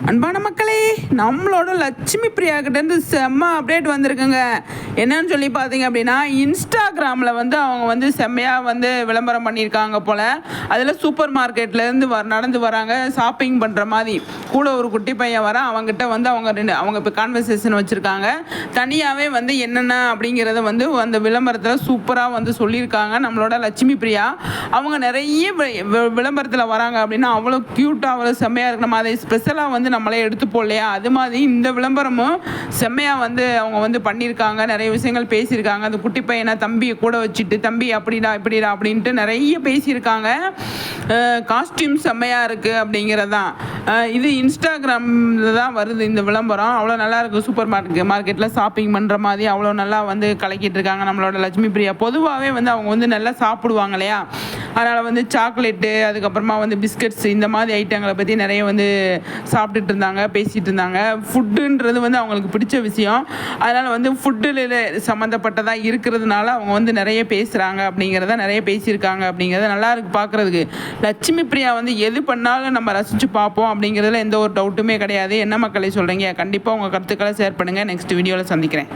அன்பான மக்களே, நம்மளோட லட்சுமி பிரியா கிட்டேருந்து செம்ம அப்டேட் வந்திருக்குங்க. என்னன்னு சொல்லி பார்த்தீங்க அப்படின்னா, இன்ஸ்டாகிராமில் வந்து அவங்க வந்து செம்மையாக வந்து விளம்பரம் பண்ணியிருக்காங்க போல். அதில் சூப்பர் மார்க்கெட்லேருந்து நடந்து வராங்க, ஷாப்பிங் பண்ணுற மாதிரி. கூட ஒரு குட்டி பையன் வரான், அவங்ககிட்ட வந்து அவங்க இப்போ கான்வர்சேஷன் வச்சுருக்காங்க. தனியாகவே வந்து என்னென்ன அப்படிங்கிறத வந்து அந்த விளம்பரத்தில் சூப்பராக வந்து சொல்லியிருக்காங்க நம்மளோட லட்சுமி பிரியா. அவங்க நிறைய விளம்பரத்தில் வராங்க அப்படின்னா அவ்வளோ க்யூட்டாக அவ்வளோ செம்மையாக இருக்கு. நம்ம அதை ஸ்பெஷலாக வந்து நம்மளே எடுத்து போடலையா, அது மாதிரி இந்த விளம்பரமும் செம்மையாக வந்து அவங்க வந்து பண்ணியிருக்காங்க. நிறைய விஷயங்கள் பேசியிருக்காங்க. அந்த குட்டி பையனை தம்பியை கூட வச்சுட்டு, தம்பி அப்படிடா இப்படிடா அப்படின்ட்டு நிறைய பேசியிருக்காங்க. காஸ்டியூம் செம்மையாக இருக்குது அப்படிங்கிறது தான். இது இன்ஸ்டாகிராமில் தான் வருது இந்த விளம்பரம். அவ்வளோ நல்லா இருக்குது. சூப்பர் மார்க்கெட்டில் ஷாப்பிங் பண்ணுற மாதிரி அவ்வளோ நல்லா வந்து கலக்கிட்டு இருக்காங்க நம்மளோட லட்சுமி பிரியா. பொதுவாகவே வந்து அவங்க வந்து நல்லா சாப்பிடுவாங்க இல்லையா, அதனால் வந்து சாக்லேட்டு, அதுக்கப்புறமா வந்து பிஸ்கட்ஸ், இந்த மாதிரி ஐட்டங்களை பற்றி நிறைய வந்து சாப்பிட்டுட்டு இருந்தாங்க, பேசிகிட்டு இருந்தாங்க. ஃபுட்டுன்றது வந்து அவங்களுக்கு பிடிச்ச விஷயம். அதனால் வந்து ஃபுட்டில் சம்மந்தப்பட்டதாக இருக்கிறதுனால அவங்க வந்து நிறைய பேசுகிறாங்க அப்படிங்கிறத, நிறைய பேசியிருக்காங்க அப்படிங்கிறத நல்லா இருக்குது பார்க்குறதுக்கு. லட்சுமி பிரியா வந்து எது பண்ணாலும் நம்ம ரசித்து பார்ப்போம் அப்படிங்கிறதுல எந்த ஒரு டவுட்டுமே கிடையாது. என்ன மக்களை சொல்கிறீங்க? கண்டிப்பாக உங்கள் கருத்துக்களை ஷேர் பண்ணுங்கள். நெக்ஸ்ட் வீடியோவில் சந்திக்கிறேன்.